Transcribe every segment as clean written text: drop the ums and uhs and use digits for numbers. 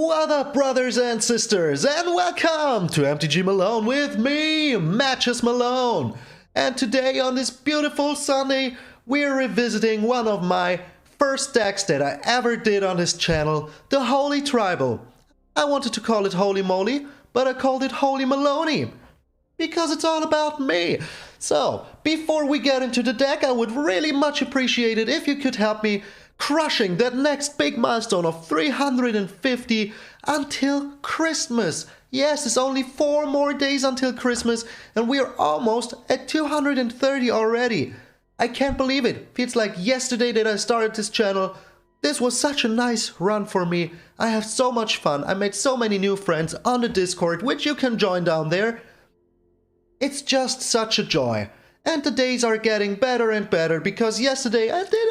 What up, brothers and sisters, and welcome to MTG Malone with me, MtgA Malone. And today on this beautiful Sunday, we're revisiting one of my first decks that I ever did on this channel, the Holy Tribal. I wanted to call it Holy Moly, but I called it Holy Malony, because it's all about me. So, before we get into the deck, I would really much appreciate it if you could help me crushing that next big milestone of 350 until Christmas. Yes, it's only 4 more days until Christmas and we are almost at 230 already. I can't believe it. Feels like yesterday that I started this channel. This was such a nice run for me. I have so much fun. I made so many new friends on the Discord, which you can join down there. It's just such a joy. And the days are getting better and better because yesterday I did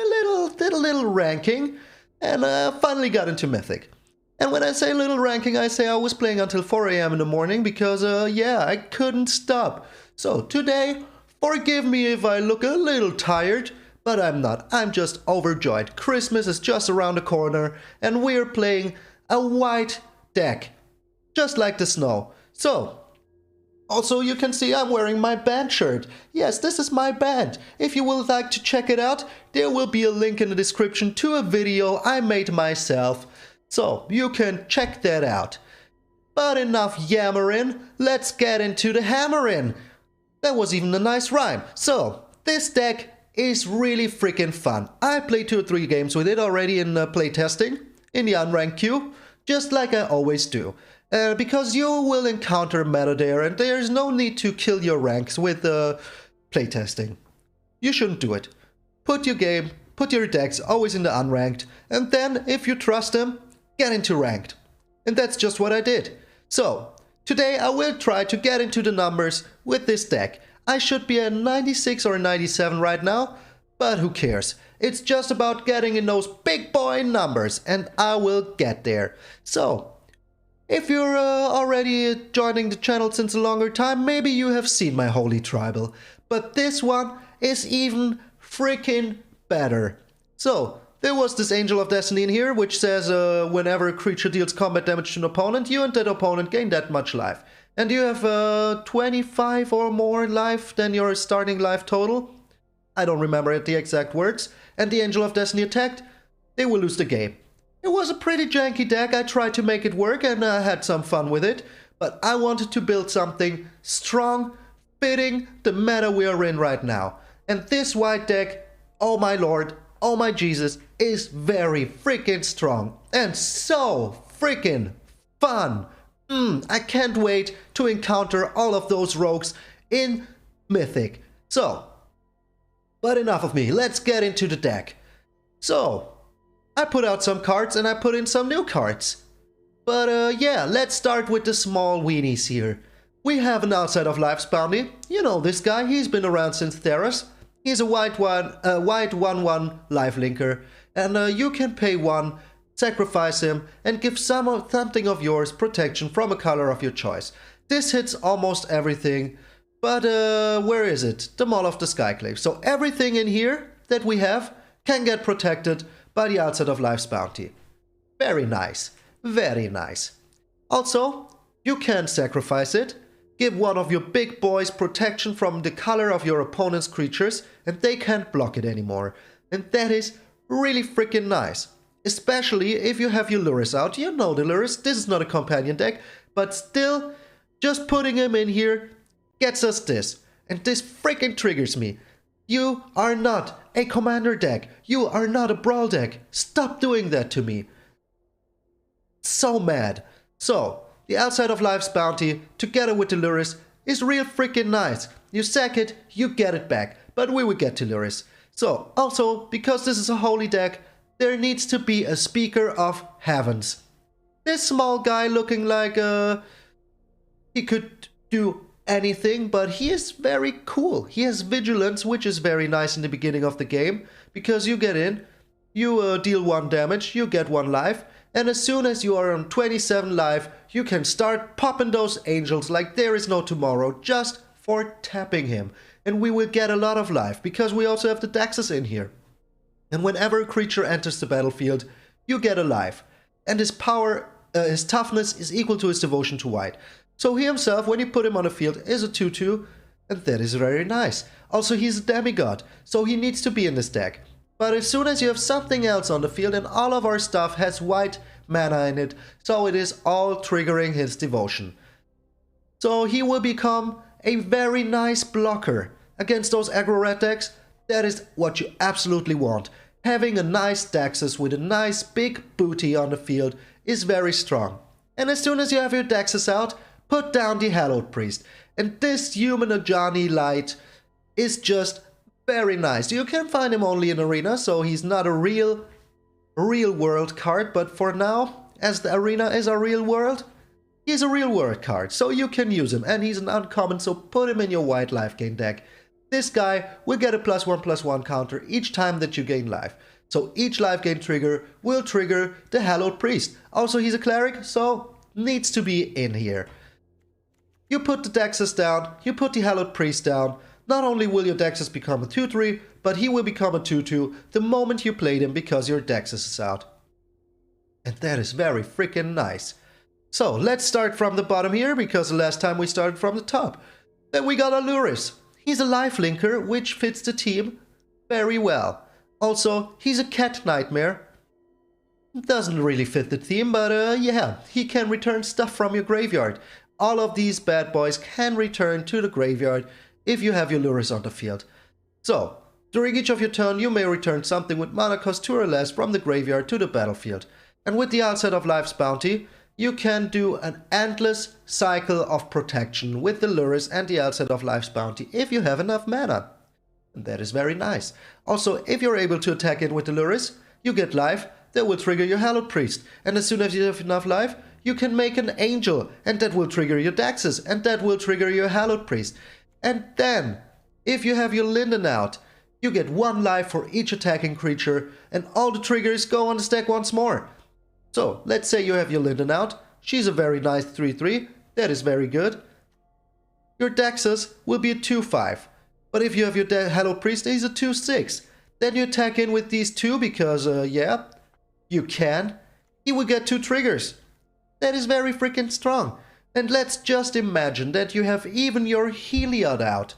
a little ranking and finally got into Mythic. And when I say little ranking, I say I was playing until 4 AM in the morning because yeah, I couldn't stop. So today, forgive me if I look a little tired, but I'm not. I'm just overjoyed. Christmas is just around the corner and we're playing a white deck, just like the snow. So, also, you can see I'm wearing my band shirt. Yes, this is my band. If you would like to check it out, there will be a link in the description to a video I made myself. So, you can check that out. But enough yammering, let's get into the hammering. That was even a nice rhyme. So, this deck is really freaking fun. I played 2 or 3 games with it already in playtesting, in the unranked queue, just like I always do. Because you will encounter meta there and there's no need to kill your ranks with playtesting. You shouldn't do it. Put your decks always in the unranked, and then if you trust them, get into ranked. And that's just what I did. So, today I will try to get into the numbers with this deck. I should be at 96 or 97 right now, but who cares? It's just about getting in those big boy numbers, and I will get there. So, if you're already joining the channel since a longer time, maybe you have seen my Holy Tribal. But this one is even freaking better. So, there was this Angel of Destiny in here, which says whenever a creature deals combat damage to an opponent, you and that opponent gain that much life. And you have 25 or more life than your starting life total. I don't remember the exact words. And the Angel of Destiny attacked, they will lose the game. It was a pretty janky deck. I tried to make it work and I had some fun with it, but I wanted to build something strong, fitting the meta we are in right now. And this white deck, oh my lord, oh my Jesus, is very freaking strong and so freaking fun. I can't wait to encounter all of those rogues in Mythic. So, but enough of me, let's get into the deck. So, I put out some cards and I put in some new cards. But yeah, let's start with the small weenies here. We have an Outside of Life's Bounty. You know this guy, he's been around since Theros. He's a white 1/1 lifelinker. And you can pay 1, sacrifice him, and give something of yours protection from a color of your choice. This hits almost everything. But where is it? The Maul of the Skyclave. So everything in here that we have can get protected by the Outside of Life's Bounty. Very nice. Very nice. Also, you can sacrifice it, give one of your big boys protection from the color of your opponent's creatures, and they can't block it anymore. And that is really freaking nice. Especially if you have your Lurrus out. You know the Lurrus, this is not a companion deck, but still, just putting him in here gets us this. And this freaking triggers me. You are not a commander deck. You are not a brawl deck. Stop doing that to me. So mad. So, the Outside of Life's Bounty, together with the Lurrus, is real freaking nice. You sack it, you get it back. But we will get to Lurrus. So, also, because this is a holy deck, there needs to be a Speaker of Heavens. This small guy looking like he could do anything, but he is very cool. He has vigilance, which is very nice in the beginning of the game, because you get in, you deal 1 damage, you get 1 life, and as soon as you are on 27 life, you can start popping those angels like there is no tomorrow, just for tapping him. And we will get a lot of life, because we also have the Daxes in here. And whenever a creature enters the battlefield, you get a life. And his power his toughness is equal to his devotion to white. So he himself, when you put him on the field, is a 2/2, and that is very nice. Also, he's a demigod, so he needs to be in this deck. But as soon as you have something else on the field, and all of our stuff has white mana in it, so it is all triggering his devotion. So he will become a very nice blocker against those aggro red decks. That is what you absolutely want. Having a nice Daxus with a nice big booty on the field is very strong. And as soon as you have your Daxus out, put down the Hallowed Priest. And this Human Ajani Light is just very nice. You can find him only in Arena, so he's not a real world card. But for now, as the Arena is a real world, he's a real world card. So you can use him. And he's an uncommon, so put him in your white life gain deck. This guy will get a +1/+1 counter each time that you gain life. So each life gain trigger will trigger the Hallowed Priest. Also, he's a cleric, so needs to be in here. You put the Daxus down, you put the Hallowed Priest down. Not only will your Daxus become a 2/3, but he will become a 2/2 the moment you played him because your Daxus is out. And that is very freaking nice. So let's start from the bottom here, because the last time we started from the top. Then we got Aluris. He's a lifelinker, which fits the team very well. Also, he's a cat nightmare. Doesn't really fit the theme, but yeah, he can return stuff from your graveyard. All of these bad boys can return to the graveyard if you have your Lurus on the field. So, during each of your turn, you may return something with mana cost 2 or less from the graveyard to the battlefield. And with the outset of Life's Bounty, you can do an endless cycle of protection with the Lurus and the outset of Life's Bounty if you have enough mana. And that is very nice. Also, if you're able to attack in with the Lurus, you get life, that will trigger your Hallowed Priest. And as soon as you have enough life, you can make an Angel, and that will trigger your Daxus, and that will trigger your Hallowed Priest. And then, if you have your Linden out, you get 1 life for each attacking creature, and all the triggers go on the stack once more. So, let's say you have your Linden out. She's a very nice 3/3. That is very good. Your Daxus will be a 2/5. But if you have your Hallowed Priest, he's a 2/6. Then you attack in with these two because, yeah, you can. He will get 2 triggers. That is very freaking strong. And let's just imagine that you have even your Heliod out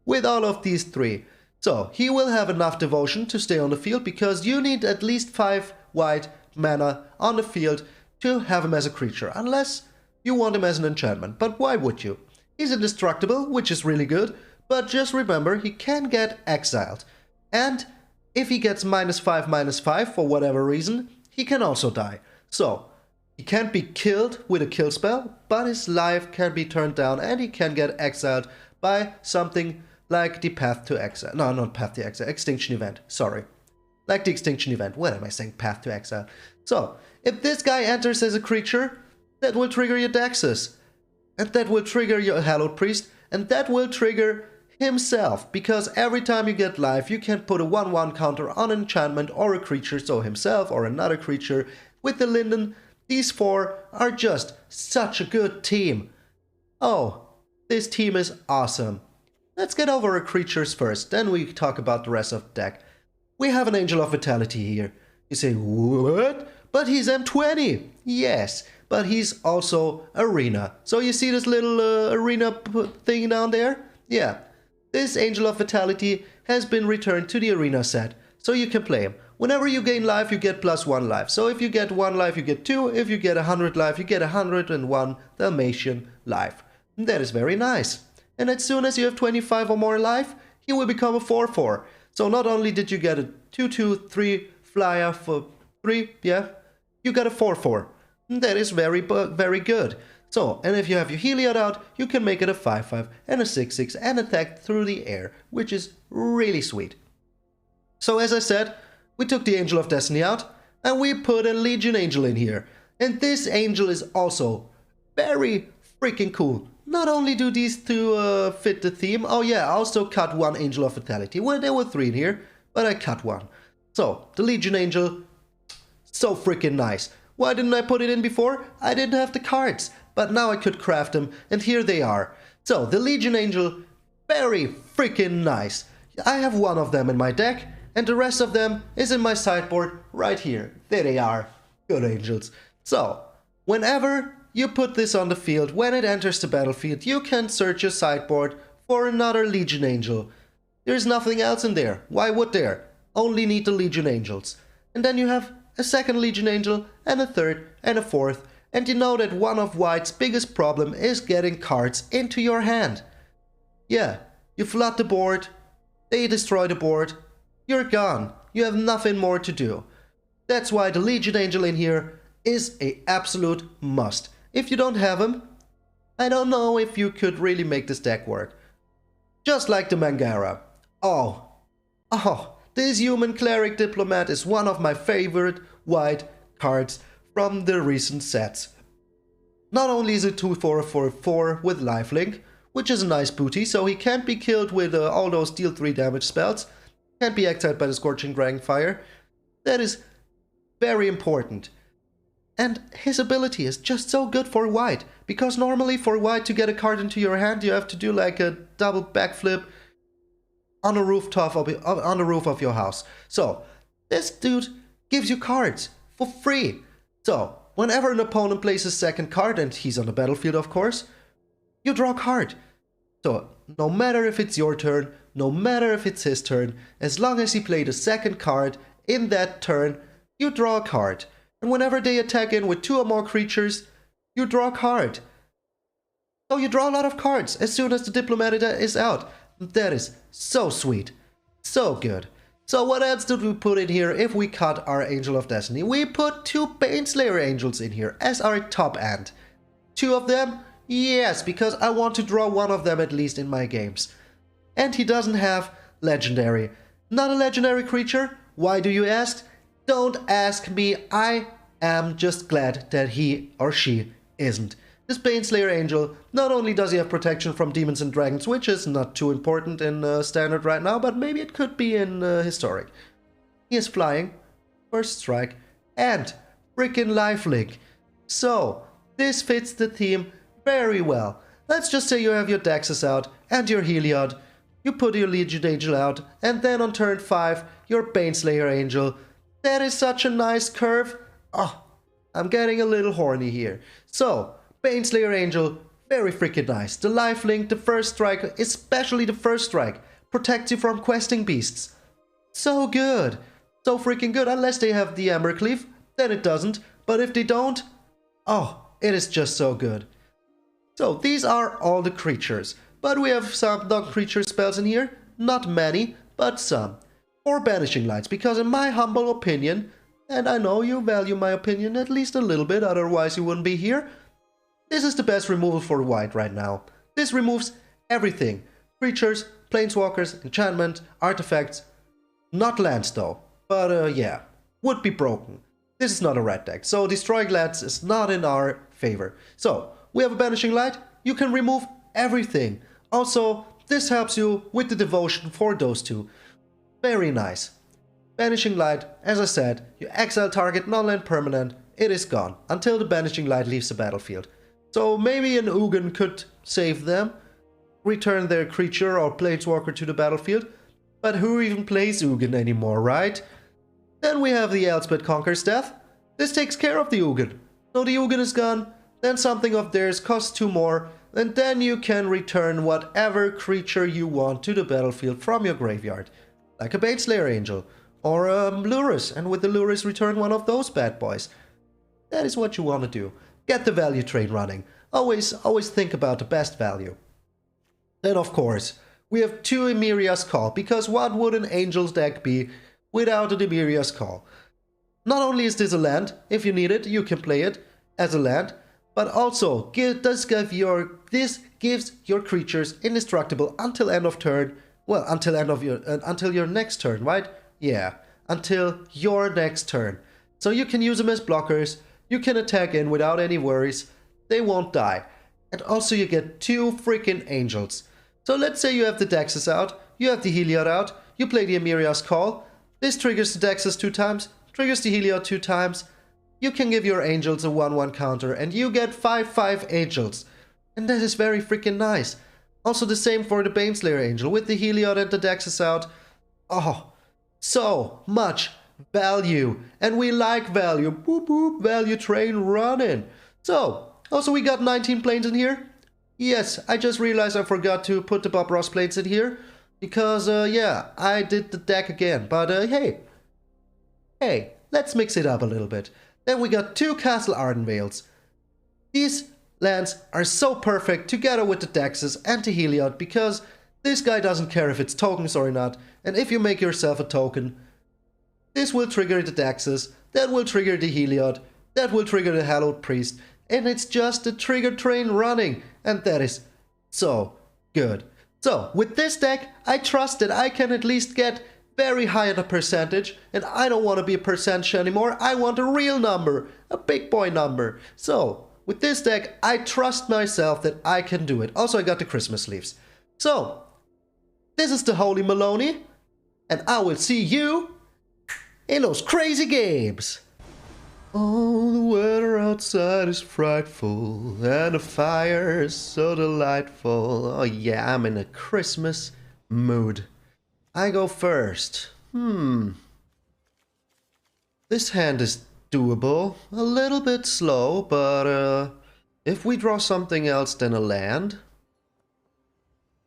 with all of these 3. So, he will have enough devotion to stay on the field because you need at least 5 white mana on the field to have him as a creature, unless you want him as an enchantment. But why would you? He's indestructible, which is really good, but just remember he can get exiled. And if he gets -5/-5 for whatever reason, he can also die. So, he can't be killed with a kill spell, but his life can be turned down and he can get exiled by something like the Path to Exile. No, not Path to Exile, Extinction Event, sorry. Like the Extinction Event. What am I saying? Path to Exile. So, if this guy enters as a creature, that will trigger your Daxus. And that will trigger your Hallowed Priest. And that will trigger himself. Because every time you get life, you can put a 1/1 counter on an enchantment or a creature. So himself or another creature. With the Linden, these 4 are just such a good team. Oh, this team is awesome. Let's get over our creatures first. Then we talk about the rest of the deck. We have an Angel of Vitality here. You say, what? But he's M20. Yes, but he's also Arena. So you see this little Arena thing down there? Yeah. This Angel of Vitality has been returned to the Arena set. So you can play him. Whenever you gain life, you get +1 life. So if you get 1 life, you get 2. If you get 100 life, you get 101 Dalmatian life. And that is very nice. And as soon as you have 25 or more life, he will become a 4/4. So not only did you get a 2/2/3 flyer for 3, yeah, you got a 4/4. That is very good. So, and if you have your Heliod out, you can make it a 5/5 and a 6/6 and attack through the air, which is really sweet. So as I said, we took the Angel of Destiny out, and we put a Legion Angel in here. And this Angel is also very freaking cool. Not only do these 2 fit the theme, oh yeah, I also cut 1 Angel of Vitality. Well, there were 3 in here, but I cut 1. So, the Legion Angel, so freaking nice. Why didn't I put it in before? I didn't have the cards, but now I could craft them, and here they are. So, the Legion Angel, very freaking nice. I have 1 of them in my deck, and the rest of them is in my sideboard right here. There they are. Good angels. So, Whenever you put this on the field, when it enters the battlefield, you can search your sideboard for another Legion Angel. There's nothing else in there. Why would there? Only need the Legion Angels. And then you have a second Legion Angel, and a third, and a fourth, and you know that one of White's biggest problem is getting cards into your hand. Yeah, you flood the board, they destroy the board, you're gone. You have nothing more to do. That's why the Legion Angel in here is an absolute must. If you don't have him, I don't know if you could really make this deck work. Just like the MtgA. This Human Cleric Diplomat is one of my favorite White cards from the recent sets. Not only is it 2/4/4 with lifelink, which is a nice booty, so he can't be killed with all those deal 3 damage spells, can't be exiled by the Scorching Dragonfire. That is very important. And his ability is just so good for White, because normally for White to get a card into your hand, you have to do like a double backflip on the roof of your house. So this dude gives you cards for free. So whenever an opponent plays a second card, and he's on the battlefield of course, you draw a card. So no matter if it's your turn, no matter if it's his turn, as long as he played a second card in that turn, you draw a card. And whenever they attack in with 2 or more creatures, you draw a card. So you draw a lot of cards as soon as the Diplomat is out. That is so sweet. So good. So what else did we put in here if we cut our Angel of Destiny? We put 2 Baneslayer Angels in here as our top end. 2 of them? Yes, because I want to draw one of them at least in my games. And he doesn't have Legendary. Not a Legendary creature? Why do you ask? Don't ask me, I am just glad that he or she isn't. This Baneslayer Angel, not only does he have protection from demons and dragons, which is not too important in Standard right now, but maybe it could be in Historic. He is flying, first strike, and freaking lifelink. So, this fits the theme very well. Let's just say you have your Daxus out and your Heliod, you put your Legion Angel out, and then on turn 5, your Baneslayer Angel. That is such a nice curve. Oh, I'm getting a little horny here. So, Baneslayer Angel, very freaking nice. The lifelink, the first strike, especially the first strike, protects you from questing beasts. So good. So freaking good. Unless they have the Embercleave, then it doesn't. But if they don't, oh, it is just so good. So these are all the creatures. But we have some non-creature spells in here. Not many, but some. 4 Banishing Lights, because in my humble opinion, and I know you value my opinion at least a little bit, otherwise you wouldn't be here, this is the best removal for White right now. This removes everything. Creatures, planeswalkers, enchantment, artifacts. Not lands though. But yeah, would be broken. This is not a red deck, so destroying lands is not in our favor. So, we have a Banishing Light, you can remove everything. Also, this helps you with the devotion for those 2. Very nice. Banishing Light, as I said, you exile target non-land permanent, it is gone, until the Banishing Light leaves the battlefield. So maybe an Ugin could save them, return their creature or planeswalker to the battlefield, but who even plays Ugin anymore, right? Then we have the Elspeth Conquers Death. This takes care of the Ugin. So the Ugin is gone, then something of theirs costs 2 more, and then you can return whatever creature you want to the battlefield from your graveyard. Like a Baneslayer Angel, or a Lurrus, and with the Lurrus return one of those bad boys. That is what you want to do. Get the value train running. Always think about the best value. Then of course, we have 2 Emeria's Call, because what would an Angel's deck be without an Emeria's Call? Not only is this a land, if you need it, you can play it as a land, but also this gives your creatures indestructible until end of turn. Well, until your next turn, right? Yeah, until your next turn. So you can use them as blockers, you can attack in without any worries, they won't die. And also you get 2 freaking angels. So let's say you have the Daxus out, you have the Heliod out, you play the Emeria's Call, this triggers the Daxus 2 times, triggers the Heliod 2 times, you can give your angels a 1/1 counter and you get 5/5 angels. And that is very freaking nice. Also the same for the Baneslayer Angel with the Heliod and the Daxus out. Oh, so much value. And we like value. Boop boop, value train running. So, also we got 19 planes in here. Yes, I just realized I forgot to put the Bob Ross plates in here. Because, yeah, I did the deck again. But, hey, let's mix it up a little bit. Then we got 2 Castle Ardenvales. These lands are so perfect together with the Dexes and the Heliod because this guy doesn't care if it's tokens or not. And if you make yourself a token, this will trigger the Dexes, that will trigger the Heliod, that will trigger the Hallowed Priest. And it's just the trigger train running. And that is so good. So, with this deck, I trust that I can at least get very high on a percentage, and I don't want to be a percentage anymore, I want a real number, a big boy number. So, with this deck, I trust myself that I can do it. Also, I got the Christmas leaves. So, this is the Holy Malony, and I will see you in those crazy games. Oh, the weather outside is frightful, and the fire is so delightful. Oh yeah, I'm in a Christmas mood. I go first. This hand is doable. A little bit slow, but if we draw something else than a land,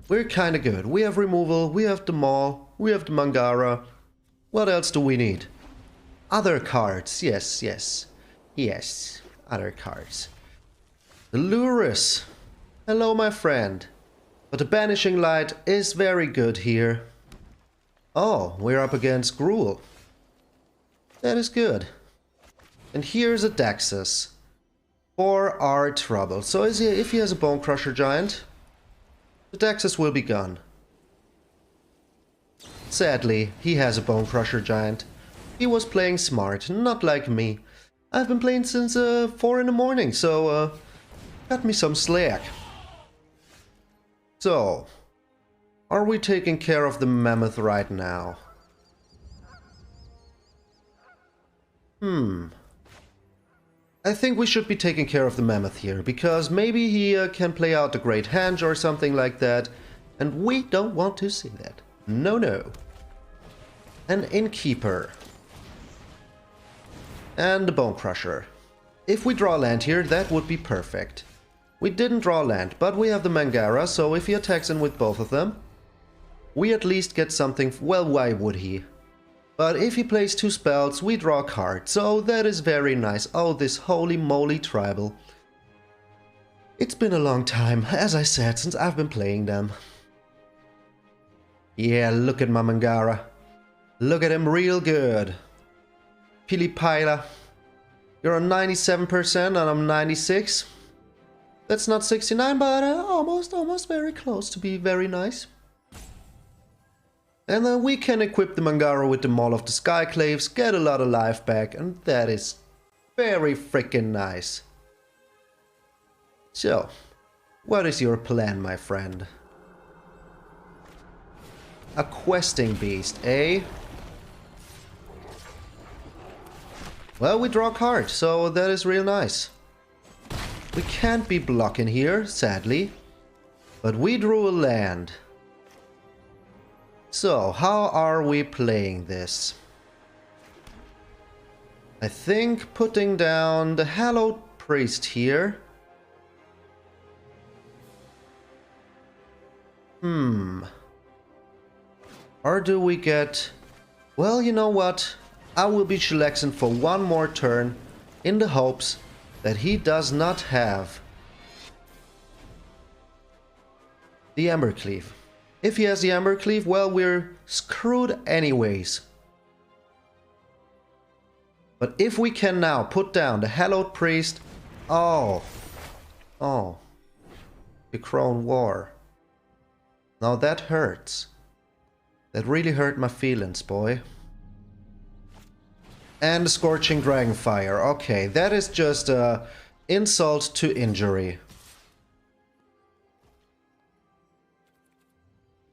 we're kinda good. We have removal, we have the Maul, we have the Mangara. What else do we need? Other cards, yes, other cards. The Lurus. Hello, my friend. But the Banishing Light is very good here. Oh, we're up against Gruul. That is good. And here's a Daxus. For our trouble. So if he has a Bone Crusher Giant, the Daxus will be gone. Sadly, he has a Bone Crusher Giant. He was playing smart, not like me. I've been playing since 4 in the morning, so cut me some slack. So, are we taking care of the Mammoth right now? I think we should be taking care of the Mammoth here, because maybe he can play out the Great Henge or something like that, and we don't want to see that. No. An Innkeeper. And the Bone Crusher. If we draw land here, that would be perfect. We didn't draw land, but we have the Mangara, so if he attacks in with both of them, we at least get something. Well, why would he? But if he plays 2 spells, we draw a card, so that is very nice. Oh, this holy moly tribal. It's been a long time, as I said, since I've been playing them. Yeah, look at my Mangara. Look at him real good. Pilipila. You're on 97% and I'm 96. That's not 69, but almost very close to be very nice. And then we can equip the Mangara with the Maul of the Skyclaves, get a lot of life back, and that is very freaking nice. So, what is your plan, my friend? A questing beast, eh? Well, we draw a card, so that is real nice. We can't be blocking here, sadly. But we drew a land. So, how are we playing this? I think putting down the Hallowed Priest here. Or do we get... Well, you know what? I will be chillaxing for one more turn in the hopes that he does not have the Embercleave. If he has the Embercleave, well, we're screwed anyways. But if we can now put down the Hallowed Priest... Oh. The Crone War. Now that hurts. That really hurt my feelings, boy. And the Scorching Dragonfire. Okay, that is just insult to injury.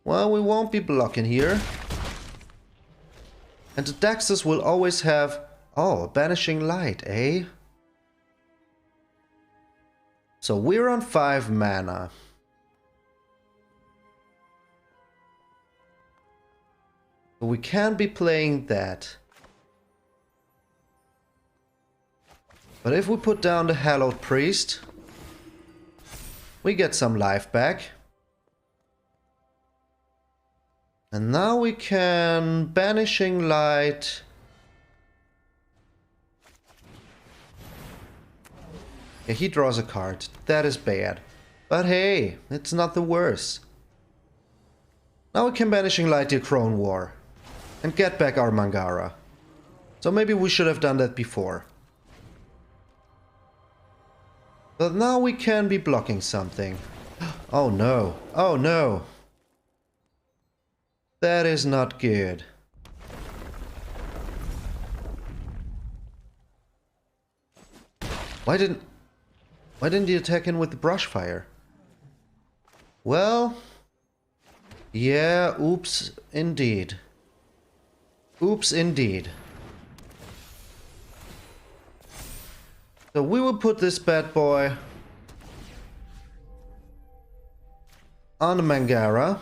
Well, we won't be blocking here. And the Daxus will always have... Oh, a Banishing Light, eh? So we're on 5 mana. But we can't be playing that. But if we put down the Hallowed Priest, we get some life back. And now we can Banishing Light. Yeah, he draws a card. That is bad. But hey, it's not the worst. Now we can Banishing Light the Crone War and get back our Mangara. So maybe we should have done that before. But now we can be blocking something. Oh no. Oh no. That is not good. Why didn't he attack in with the brush fire? Well, yeah, oops indeed. Oops indeed. So we will put this bad boy on the Mangara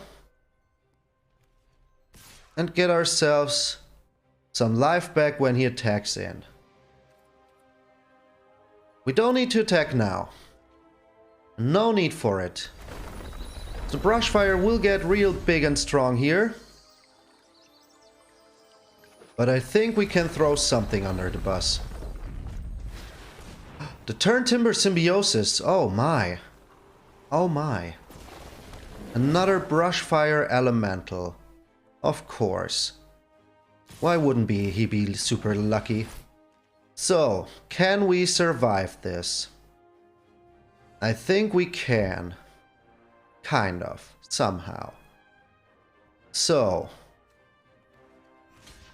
and get ourselves some life back when he attacks in. We don't need to attack now. No need for it. The Brushfire will get real big and strong here. But I think we can throw something under the bus. The Turn Timber Symbiosis. Oh my. Oh my. Another Brushfire Elemental. Of course. Why wouldn't he be super lucky? So, can we survive this? I think we can. Kind of. Somehow. So,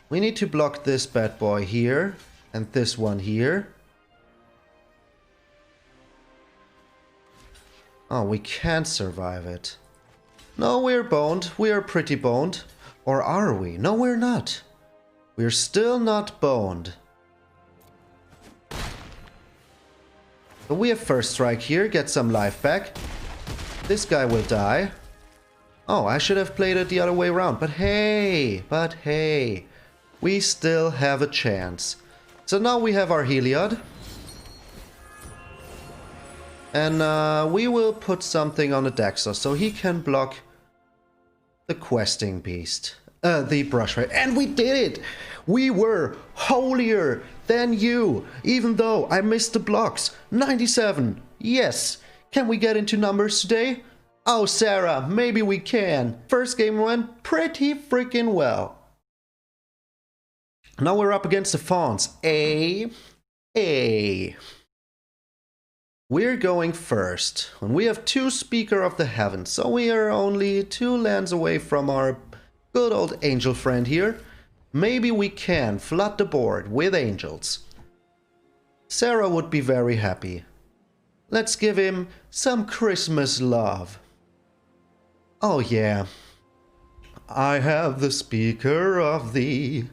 we need to block this bad boy here. And this one here. Oh, we can't survive it. No, we're boned. We are pretty boned. Or are we? No, we're not. We're still not boned. But we have first strike here. Get some life back. This guy will die. Oh, I should have played it the other way around. But hey. We still have a chance. So now we have our Heliod. And we will put something on the Daxos so he can block the Questing Beast. The Brushfire. And we did it! We were holier than you, even though I missed the blocks. 97. Yes. Can we get into numbers today? Oh, Sarah, maybe we can. First game went pretty freaking well. Now we're up against the Fawns. We're going first. And we have 2 Speaker of the Heavens, so we are only 2 lands away from our good old angel friend here. Maybe we can flood the board with angels. Sarah would be very happy. Let's give him some Christmas love. Oh yeah. I have the Speaker of the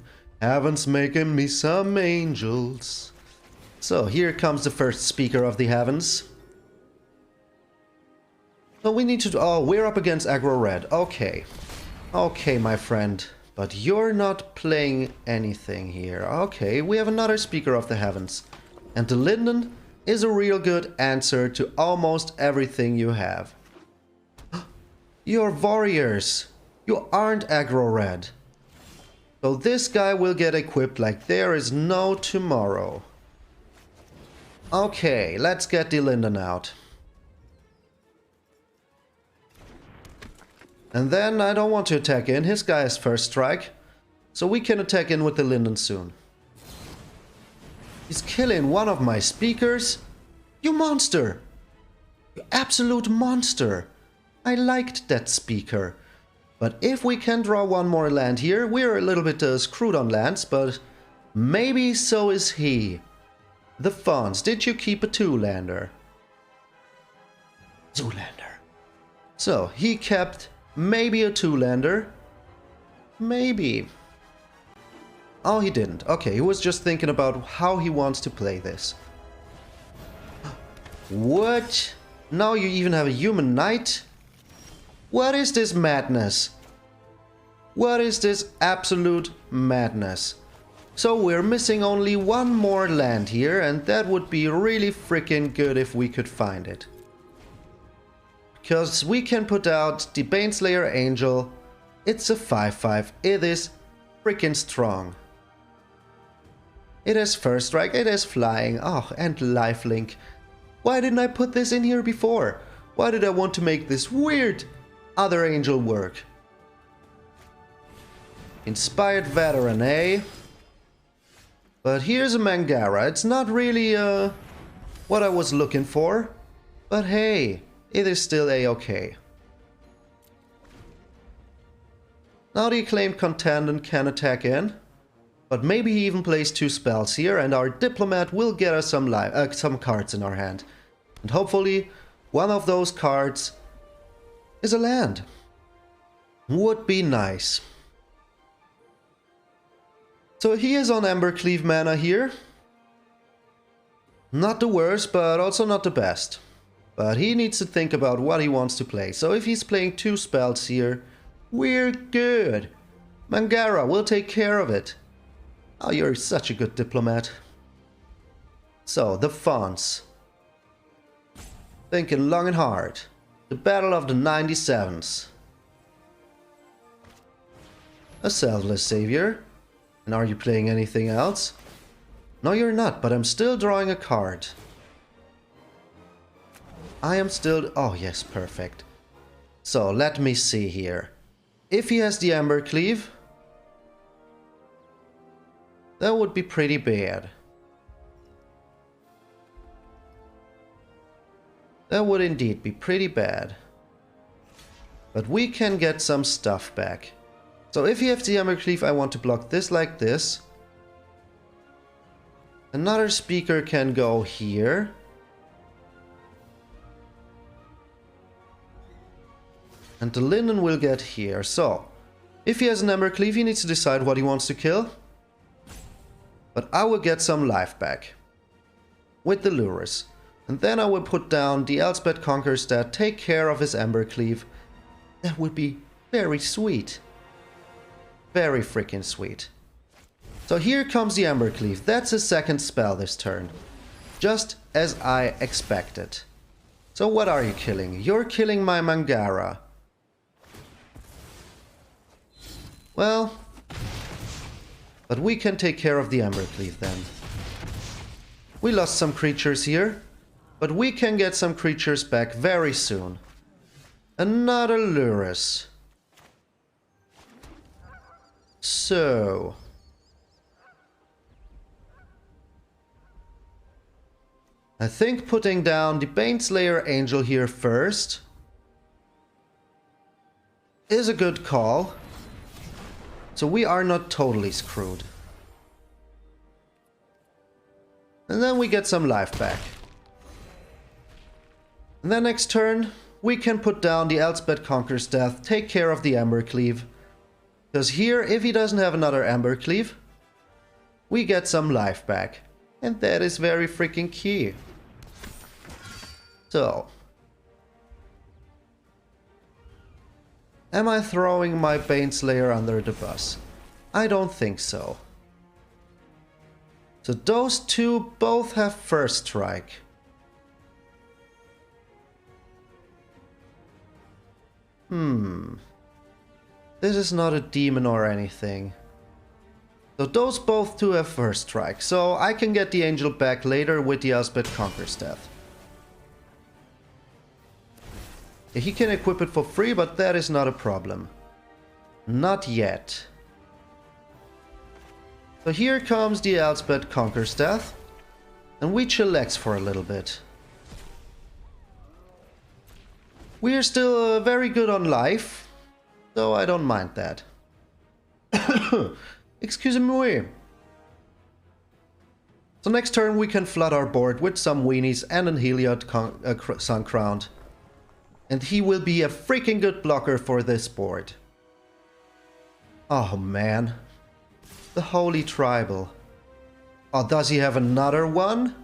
Heavens making me some angels. So here comes the first Speaker of the Heavens. So we need to... Oh, we're up against aggro red. Okay. Okay, my friend. But you're not playing anything here. Okay, we have another Speaker of the Heavens. And the Linden is a real good answer to almost everything you have. You're warriors. You aren't aggro red. So this guy will get equipped like there is no tomorrow. Okay, let's get the Linden out. And then I don't want to attack in. His guy has first strike. So we can attack in with the Linden soon. He's killing one of my speakers. You monster! You absolute monster! I liked that speaker. But if we can draw one more land here, we're a little bit screwed on lands, but maybe so is he. The Fawns, did you keep a 2-lander? 2-lander. So, he kept maybe a 2-lander. Maybe. Oh, he didn't. Okay, he was just thinking about how he wants to play this. What? Now you even have a human knight? What is this madness? What is this absolute madness? So we're missing only one more land here, and that would be really freaking good if we could find it. Because we can put out the Baneslayer Angel. It's a 5/5. It is freaking strong. It has First Strike, it has Flying, oh, and Lifelink. Why didn't I put this in here before? Why did I want to make this weird other angel work? Inspired Veteran, eh? But here's a MtgA. It's not really what I was looking for. But hey, it is still a-okay. Now the Acclaimed Contendant can attack in. But maybe he even plays 2 spells here, and our Diplomat will get us some cards in our hand. And hopefully one of those cards is a land. Would be nice. So he is on Embercleave mana here. Not the worst, but also not the best. But he needs to think about what he wants to play. So if he's playing 2 spells here, we're good. MtgA will take care of it. Oh, you're such a good diplomat. So, the fonts. Thinking long and hard. The Battle of the 97s. A Selfless Savior. And are you playing anything else? No, you're not, but I'm still drawing a card. I am still... Oh, yes, perfect. So, let me see here. If he has the Embercleave, that would be pretty bad. That would indeed be pretty bad. But we can get some stuff back. So if he has the Embercleave, I want to block this like this. Another speaker can go here. And the Linden will get here. So, if he has an Embercleave, he needs to decide what he wants to kill. But I will get some life back. With the Lurus. And then I will put down the Elspeth Conqueror's Death, take care of his Embercleave. That would be very sweet. Very freaking sweet. So here comes the Embercleave. That's his second spell this turn. Just as I expected. So what are you killing? You're killing my MtgA. Well, but we can take care of the Embercleave then. We lost some creatures here, but we can get some creatures back very soon. Another Lurus. So... I think putting down the Baneslayer Angel here first is a good call. So we are not totally screwed. And then we get some life back. And then next turn, we can put down the Elspeth Conqueror's Death, take care of the Embercleave. Because here, if he doesn't have another Embercleave, we get some life back. And that is very freaking key. So, am I throwing my Baneslayer under the bus? I don't think so. So those two both have First Strike. This is not a demon or anything. So those both two have First Strike. So I can get the Angel back later with the Elspeth Conqueror's Death. He can equip it for free, but that is not a problem. Not yet. So here comes the Elspeth Conqueror's Death. And we chillax for a little bit. We are still very good on life, so I don't mind that. Excuse me. So next turn we can flood our board with some Weenies and an Heliod Suncrowned. And he will be a freaking good blocker for this board. Oh man. The Holy Tribal. Oh, does he have another one?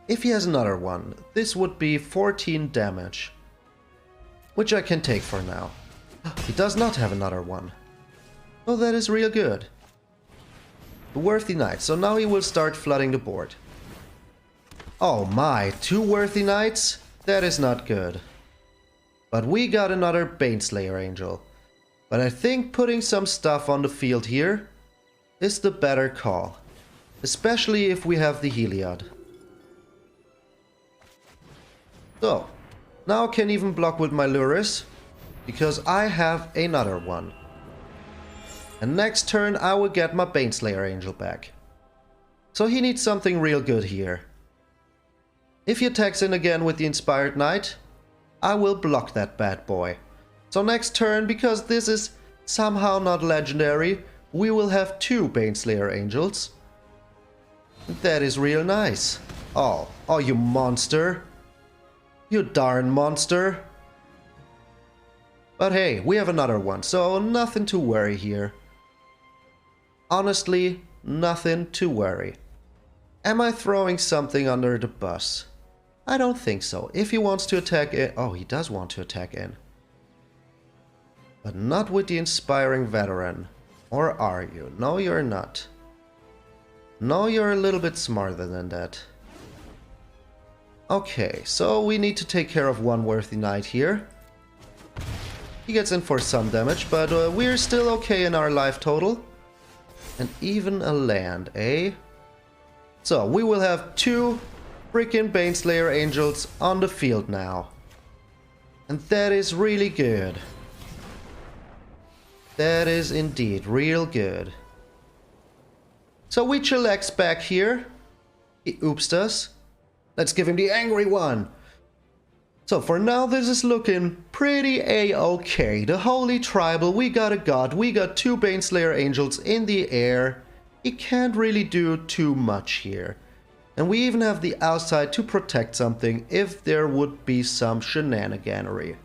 If he has another one, this would be 14 damage. Which I can take for now. He does not have another one. Oh, that is real good. The Worthy Knight. So now he will start flooding the board. Oh my, 2 Worthy Knights? That is not good. But we got another Baneslayer Angel. But I think putting some stuff on the field here is the better call. Especially if we have the Heliod. So, now I can even block with my Luris, because I have another one. And next turn I will get my Baneslayer Angel back. So he needs something real good here. If he attacks in again with the Inspired Knight, I will block that bad boy. So next turn, because this is somehow not legendary, we will have 2 Baneslayer Angels. That is real nice. Oh, you monster. You darn monster. But hey, we have another one, so nothing to worry here. Honestly, nothing to worry. Am I throwing something under the bus? I don't think so. If he wants to attack in... Oh, he does want to attack in. But not with the Inspiring Veteran. Or are you? No, you're not. No, you're a little bit smarter than that. Okay, so we need to take care of one Worthy Knight here. He gets in for some damage, but we're still okay in our life total. And even a land, eh? So, we will have 2 freaking Baneslayer Angels on the field now. And that is really good. That is indeed real good. So we chillax back here. He oopsed us. Let's give him the angry one. So for now this is looking pretty a-okay. The Holy Tribal, we got a god. We got 2 Baneslayer Angels in the air. He can't really do too much here. And we even have the outside to protect something if there would be some shenaniganery.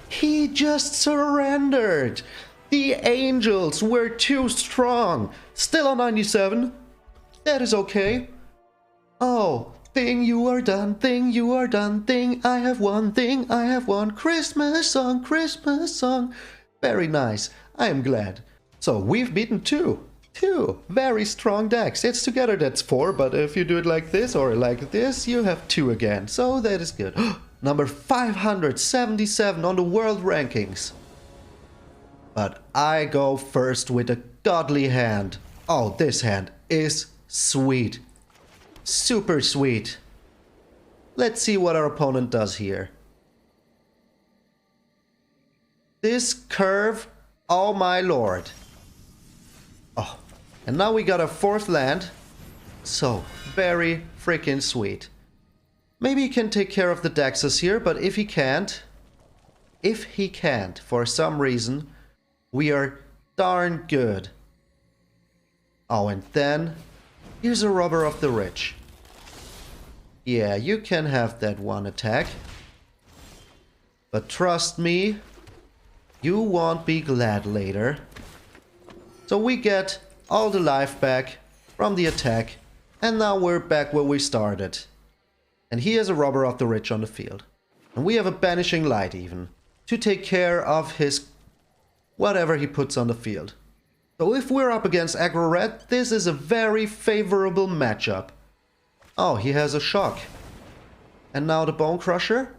He just surrendered! The Angels were too strong! Still on 97? That is okay. Oh, thing you are done, thing you are done, thing I have won, thing I have won. Christmas song, Christmas song. Very nice, I am glad. So we've beaten 2 very strong decks. It's together that's 4, but if you do it like this or like this, you have 2 again. So that is good. Number 577 on the world rankings. But I go first with a godly hand. Oh, this hand is sweet. Super sweet. Let's see what our opponent does here. This curve, oh my lord. Oh, and now we got a 4th land. So, very freaking sweet. Maybe he can take care of the Daxus here, but if he can't, for some reason, we are darn good. Oh, and then, here's a Robber of the Rich. Yeah, you can have that one attack. But trust me, you won't be glad later. So we get all the life back from the attack, and now we're back where we started. And he has a Robber of the Rich on the field. And we have a Banishing Light even, to take care of his whatever he puts on the field. So if we're up against aggro red, this is a very favorable matchup. Oh, he has a Shock. And now the Bone Crusher.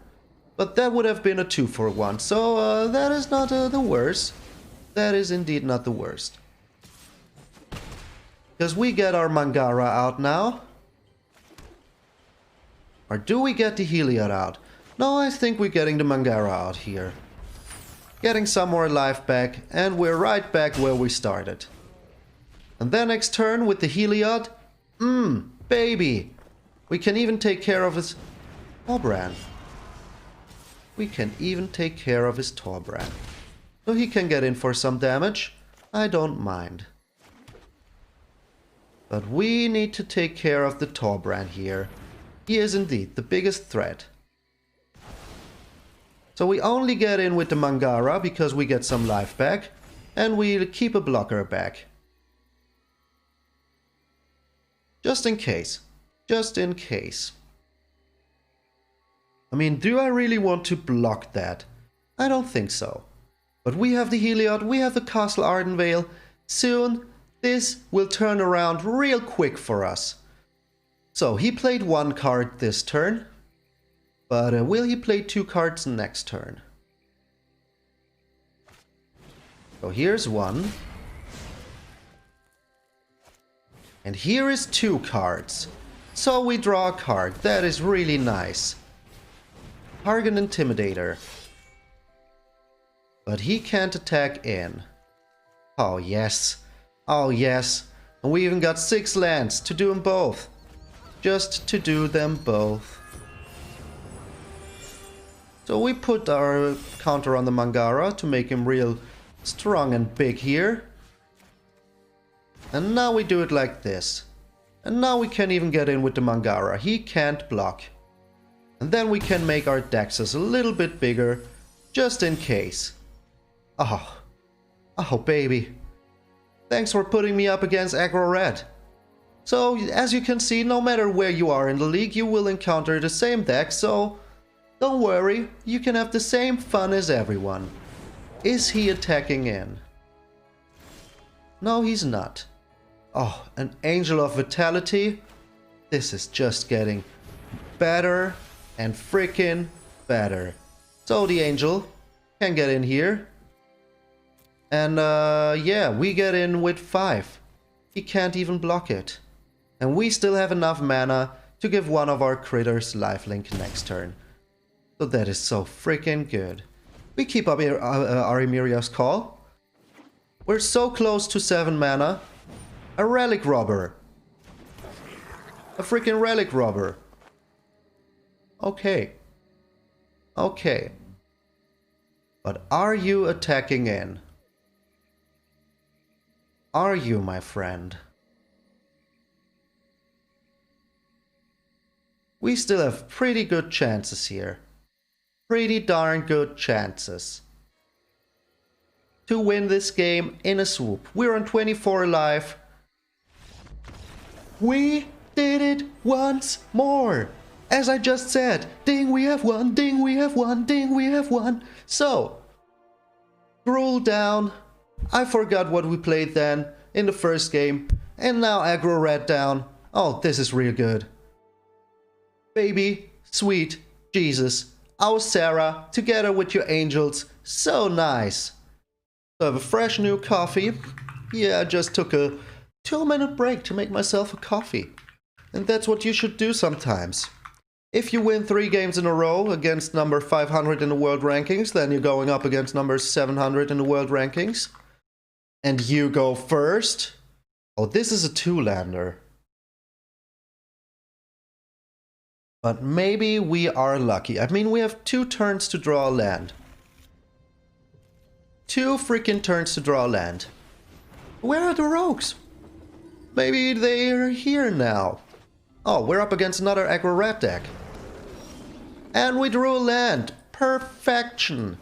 But that would have been a 2-for-1, so that is not the worst. That is indeed not the worst. Because we get our Mangara out now. Or do we get the Heliod out? No, I think we're getting the Mangara out here. Getting some more life back, and we're right back where we started. And then next turn with the Heliod, baby! We can even take care of his Torbran. We can even take care of his Torbran. So he can get in for some damage. I don't mind. But we need to take care of the Torbran here. He is indeed the biggest threat. So we only get in with the Mangara because we get some life back. And we'll keep a blocker back. Just in case. Just in case. I mean, do I really want to block that? I don't think so. But we have the Heliod, we have the Castle Ardenvale. Soon, this will turn around real quick for us. So, he played one card this turn. But will he play 2 cards next turn? So here's 1. And here is 2 cards. So we draw a card. That is really nice. Target Intimidator. But he can't attack in. Oh yes. Oh yes. And we even got 6 lands to do them both. Just to do them both. So we put our counter on the Mangara to make him real strong and big here. And now we do it like this. And now we can even get in with the Mangara. He can't block. And then we can make our Dexes a little bit bigger, just in case. Oh. Oh, baby. Thanks for putting me up against aggro red. So, as you can see, no matter where you are in the league, you will encounter the same deck, so don't worry, you can have the same fun as everyone. Is he attacking in? No, he's not. Oh, an Angel of Vitality? This is just getting better and freaking better. So the Angel can get in here. And yeah, we get in with 5. He can't even block it. And we still have enough mana to give one of our critters lifelink next turn. So that is so freaking good. We keep up Arimiria's Call. We're so close to 7 mana. A Relic Robber. A freaking Relic Robber. Okay. Okay. But are you attacking in? Are you, my friend? We still have pretty good chances here. Pretty darn good chances to win this game in a swoop. We're on 24 life. We did it once more. As I just said, ding, we have won, ding, we have won, ding, we have won. So, Gruul down. I forgot what we played then in the first game. And now aggro red down. Oh, this is real good. Baby, sweet Jesus. Our Sarah, together with your angels, so nice. So I have a fresh new coffee. Yeah, I just took a 2-minute break to make myself a coffee. And that's what you should do sometimes. If you win 3 games in a row against number 500 in the world rankings, then you're going up against number 700 in the world rankings. And you go first. Oh, this is a 2-lander. But maybe we are lucky. I mean, we have 2 turns to draw a land. 2 freaking turns to draw a land. Where are the rogues? Maybe they're here now. Oh, we're up against another aggro red deck. And we drew a land. Perfection.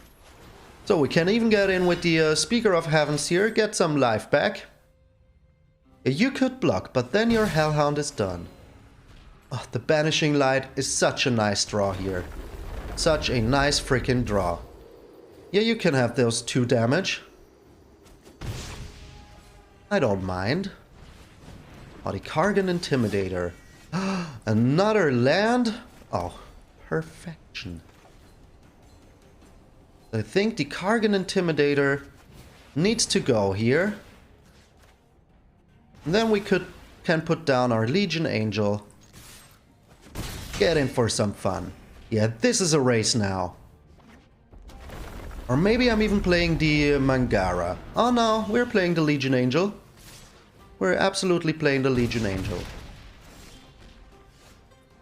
So we can even get in with the Speaker of Heavens here, get some life back. You could block, but then your Hellhound is done. Oh, the Banishing Light is such a nice draw here. Such a nice freaking draw. Yeah, you can have those 2 damage. I don't mind. Oh, the Kargan Intimidator. Another land? Oh, perfection. I think the Kargan Intimidator needs to go here. And then we can put down our Legion Angel. Get in for some fun. Yeah, this is a race now. Or maybe I'm even playing the Mangara. Oh no, we're playing the Legion Angel. We're absolutely playing the Legion Angel.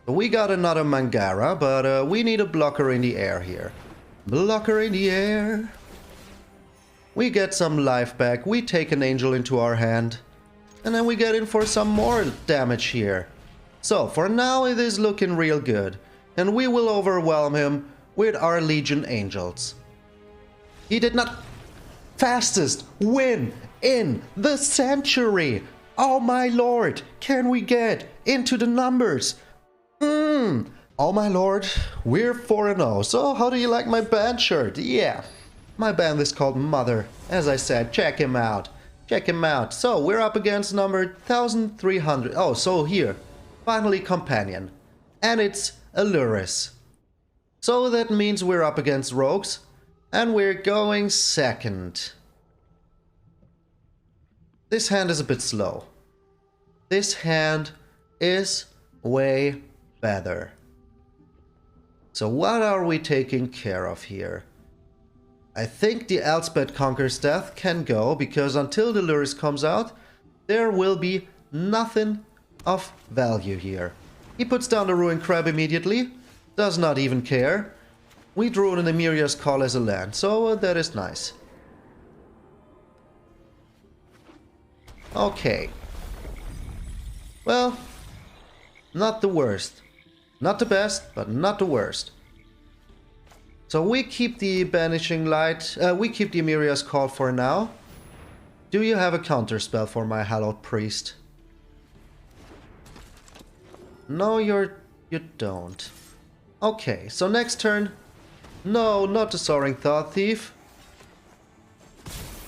We got another Mangara, but we need a blocker in the air here. Blocker in the air. We get some life back. We take an angel into our hand. And then we get in for some more damage here. So, for now it is looking real good. And we will overwhelm him with our Legion Angels. He did not... Fastest win in the century! Oh my lord! Can we get into the numbers? Oh my lord, we're 4-0. So how do you like my band shirt? Yeah, my band is called Mother. As I said, check him out. Check him out. So we're up against number 1300. Oh, so here, finally companion. And it's Aluris. So that means we're up against rogues. And we're going second. This hand is a bit slow. This hand is way better. So what are we taking care of here? I think the Elspeth Conquers Death can go, because until the Luris comes out, there will be nothing of value here. He puts down the Ruined Crab immediately, does not even care. We drew an Emiria's Call as a land, so that is nice. Okay. Well, not the worst. Not the best, but not the worst. So we keep the Banishing Light, we keep the Emiria's Call for now. Do you have a counter spell for my Hallowed Priest? No, you don't. Okay, so next turn. No, not the Soaring Thought Thief.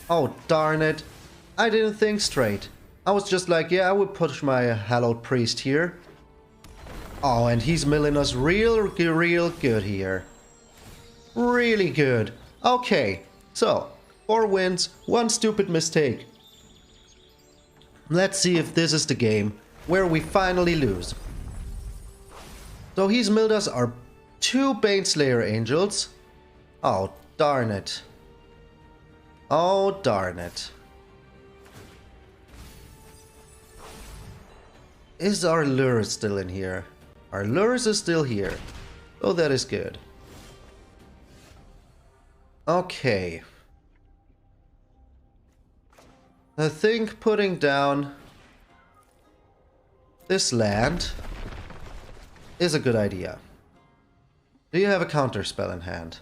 Oh, darn it. I didn't think straight. I was just like, yeah, I would push my Hallowed Priest here. Oh, and he's milling us real good here. Really good. Okay, so 4 wins, 1 stupid mistake. Let's see if this is the game where we finally lose. So he's milled us our 2 Baneslayer Angels. Oh, darn it. Oh, darn it. Is our Lurus still in here? Our Lurus is still here. Oh, that is good. Okay. I think putting down this land is a good idea. Do you have a counter spell in hand?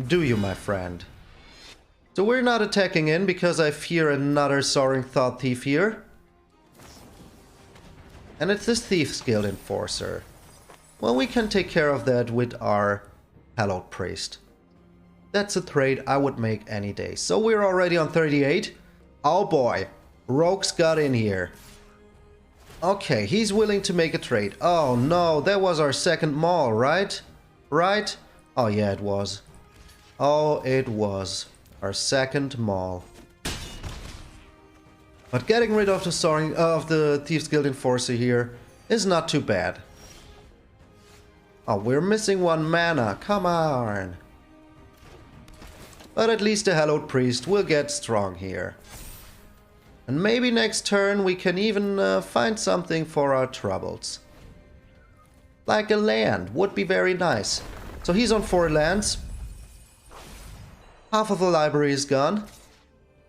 Do you, my friend? So we're not attacking in because I fear another Soaring Thought Thief here. And it's this Thief's Guild Enforcer. Well, we can take care of that with our Hallowed Priest. That's a trade I would make any day. So we're already on 38. Oh boy, Rogues got in here. Okay, he's willing to make a trade. Oh no, that was our second Maul, right? Right? Oh yeah, it was. Oh, it was. Our second Maul. But getting rid of the Thieves Guild Enforcer here is not too bad. Oh, we're missing 1 mana. Come on. But at least the Hallowed Priest will get strong here. And maybe next turn we can even find something for our troubles. Like a land would be very nice. So he's on 4 lands. Half of the library is gone.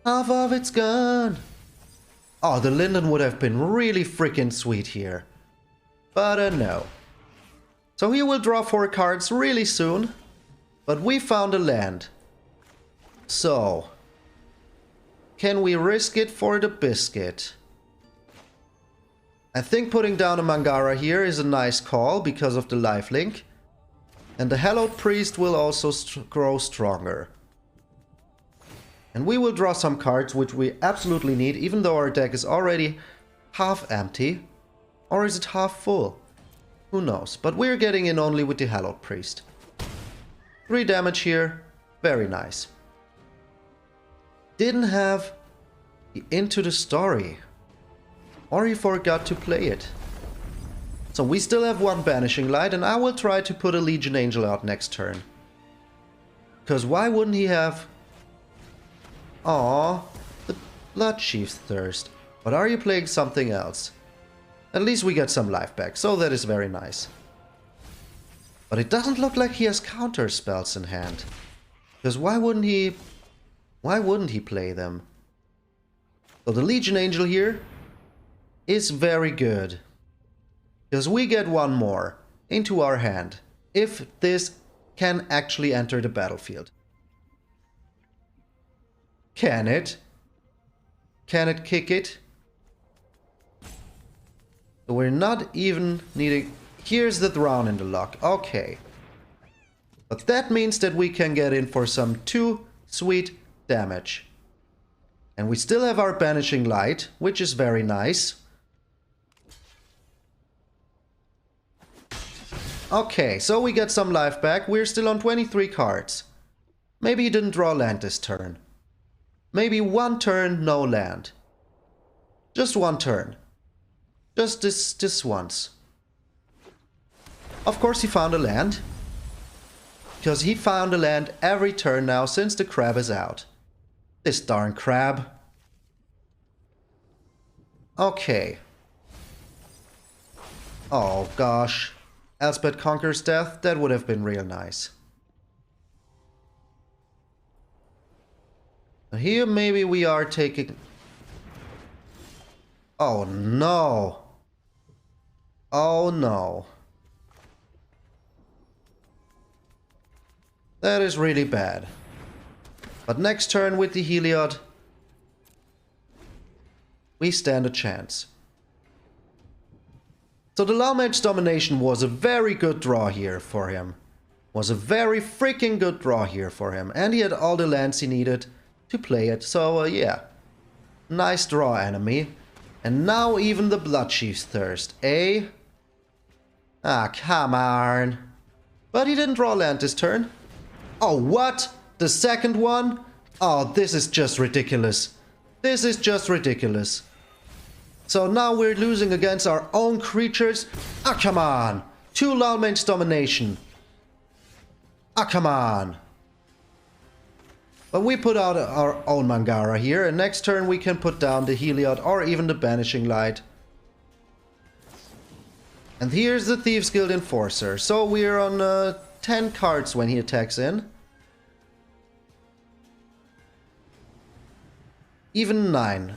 Half of it's gone. Oh, the Linden would have been really freaking sweet here. But no. So he will draw 4 cards really soon. But we found a land. So, can we risk it for the biscuit? I think putting down a Mangara here is a nice call because of the lifelink. And the Hallowed Priest will also grow stronger. And we will draw some cards which we absolutely need, even though our deck is already half empty. Or is it half full? Who knows? But we're getting in only with the Hallowed Priest. 3 damage here. Very nice. Didn't have Into the Story. Or he forgot to play it. So we still have 1 Banishing Light, and I will try to put a Legion Angel out next turn. Because why wouldn't he have... Aww, the Bloodchief's Thirst. But are you playing something else? At least we get some life back, so that is very nice. But it doesn't look like he has counter spells in hand. Because why wouldn't he play them? So the Legion Angel here is very good. Because we get 1 more into our hand. If this can actually enter the battlefield. Can it? Can it kick it? So we're not even needing... Here's the Drown in the lock. Okay. But that means that we can get in for some 2 sweet damage. And we still have our Banishing Light, which is very nice. Okay, so we get some life back. We're still on 23 cards. Maybe he didn't draw land this turn. Maybe 1 turn, no land. Just 1 turn. Just this once. Of course he found a land. Because he found a land every turn now since the crab is out. This darn crab. Okay. Oh gosh. Elspeth Conquers Death, that would have been real nice. Here maybe we are taking... Oh no. Oh no. That is really bad. But next turn with the Heliod, we stand a chance. So the Lawmage Domination was a very good draw here for him. Was a very freaking good draw here for him. And he had all the lands he needed to play it. So yeah, nice draw, enemy. And now even the Bloodchief's Thirst, eh? Ah, come on. But he didn't draw land this turn. Oh, what? The second one? Oh, this is just ridiculous. This is just ridiculous. So now we're losing against our own creatures. Ah, come on. 2 Lawmage Domination. Ah, come on. But we put out our own Mangara here, and next turn we can put down the Heliod or even the Banishing Light. And here's the Thieves Guild Enforcer. So we're on 10 cards when he attacks in. Even 9.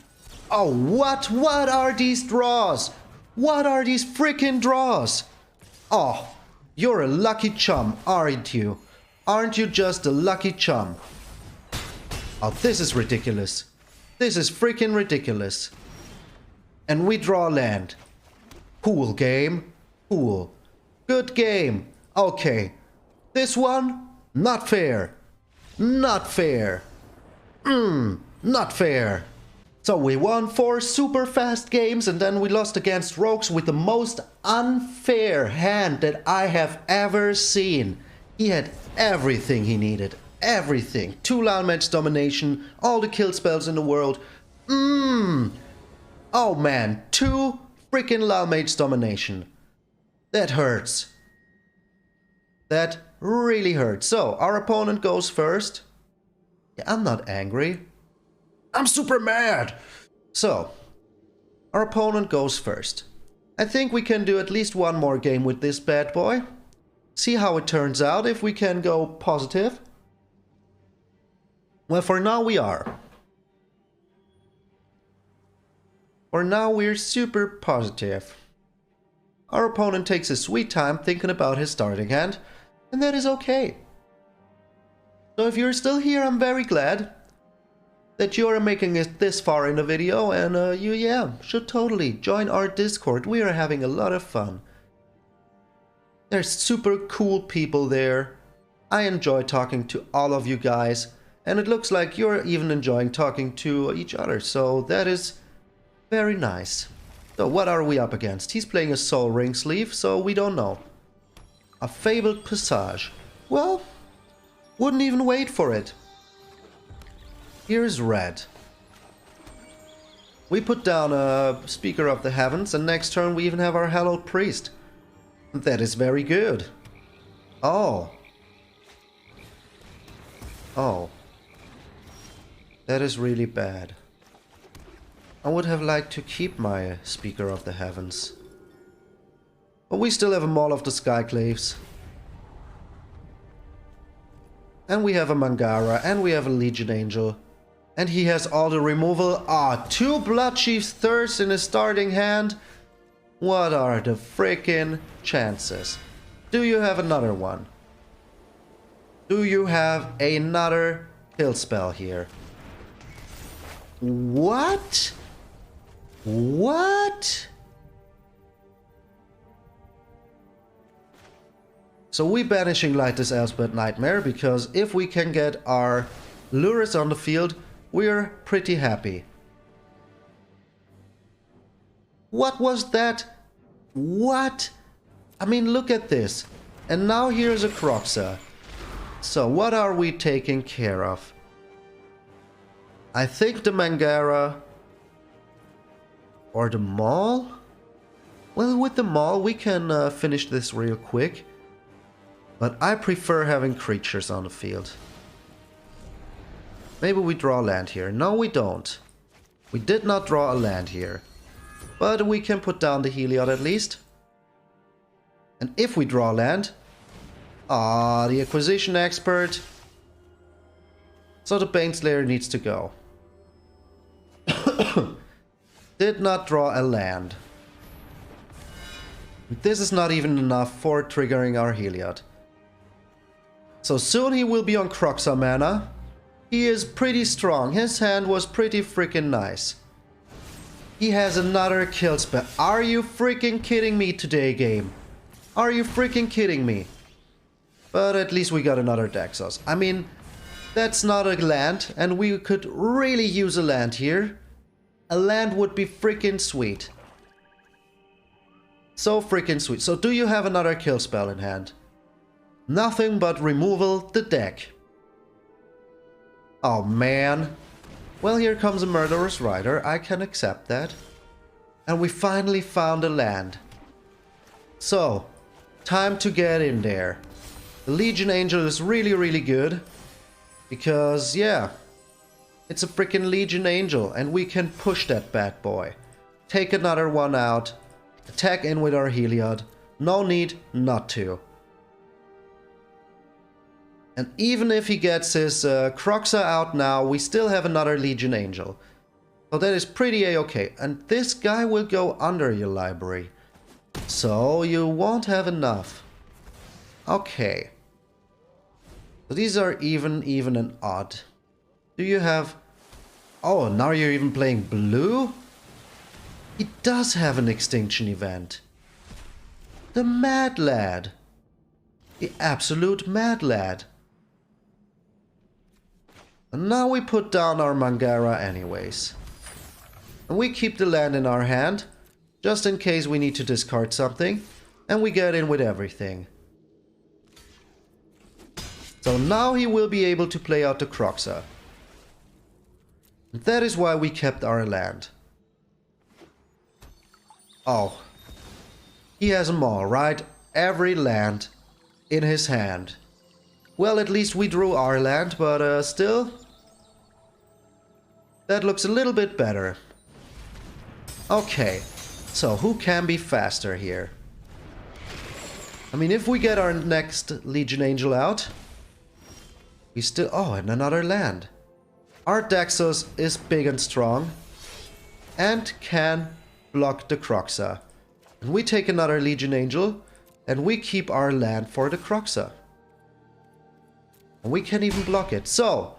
Oh, what? What are these draws? What are these freaking draws? Oh, you're a lucky chum, aren't you? Aren't you just a lucky chum? Oh, this is ridiculous. This is freaking ridiculous. And we draw land. Cool game. Cool. Good game. Okay. This one? Not fair. Not fair. Not fair. So we won 4 super fast games and then we lost against Rogues with the most unfair hand that I have ever seen. He had everything he needed. Everything. 2 Lawmage Domination, all the kill spells in the world. Oh man, 2 freaking Lawmage Domination. That hurts. That really hurts. So, our opponent goes first. Yeah, I'm not angry. I'm super mad! So, our opponent goes first. I think we can do at least 1 more game with this bad boy. See how it turns out, if we can go positive. Well, for now we are. For now we're super positive. Our opponent takes a sweet time thinking about his starting hand, and that is okay. So if you're still here, I'm very glad that you're making it this far in the video, and you should totally join our Discord. We are having a lot of fun. There's super cool people there. I enjoy talking to all of you guys, and it looks like you're even enjoying talking to each other, so that is very nice. So what are we up against? He's playing a Soul Ring Sleeve, so we don't know. A Fabled Passage. Well, wouldn't even wait for it. Here's red. We put down a Speaker of the Heavens, and next turn we even have our Hallowed Priest. That is very good. Oh. Oh. That is really bad. I would have liked to keep my Speaker of the Heavens. But we still have a Maul of the Skyclaves. And we have a Mangara, and we have a Legion Angel. And he has all the removal. Ah, 2 Bloodchief's Thirst in his starting hand. What are the freaking chances? Do you have another one? Do you have another kill spell here? What? What? So we banishing like this Elspeth Nightmare, because if we can get our lures on the field, we're pretty happy. What was that? What? I mean, look at this. And now here's a Croxa. So what are we taking care of? I think the MtgA or the Maul? Well, with the Maul we can finish this real quick. But I prefer having creatures on the field. Maybe we draw land here. No, we don't. We did not draw a land here. But we can put down the Heliod at least. And if we draw land... Ah, the acquisition expert. So the Baneslayer needs to go. Did not draw a land. This is not even enough for triggering our Heliod. So soon he will be on Croxa mana. He is pretty strong. His hand was pretty freaking nice. He has another kill spell. Are you freaking kidding me today, game? Are you freaking kidding me? But at least we got another Daxos. I mean, that's not a land, and we could really use a land here. A land would be freaking sweet. So freaking sweet. So do you have another kill spell in hand? Nothing but removal the deck. Oh man. Well, here comes a Murderous Rider. I can accept that. And we finally found a land. So, time to get in there. The Legion Angel is really, really good. Because, yeah, it's a freaking Legion Angel. And we can push that bad boy. Take another one out. Attack in with our Heliod. No need not to. And even if he gets his Croxa out now, we still have another Legion Angel. So that is pretty a-okay. And this guy will go under your library. So you won't have enough. Okay. So these are even, and odd. Do you have... Oh, now you're even playing blue? He does have an extinction event. The Mad Lad. The absolute Mad Lad. And now we put down our MtgA anyways. And we keep the land in our hand, just in case we need to discard something. And we get in with everything. So now he will be able to play out the Croxa. And that is why we kept our land. Oh. He has them all, right? Every land in his hand. Well, at least we drew our land, but still... That looks a little bit better. Okay, so who can be faster here? I mean, if we get our next Legion Angel out... We still... Oh, and another land. Our Daxos is big and strong. And can block the Croxa. And we take another Legion Angel. And we keep our land for the Croxa. And we can even block it. So...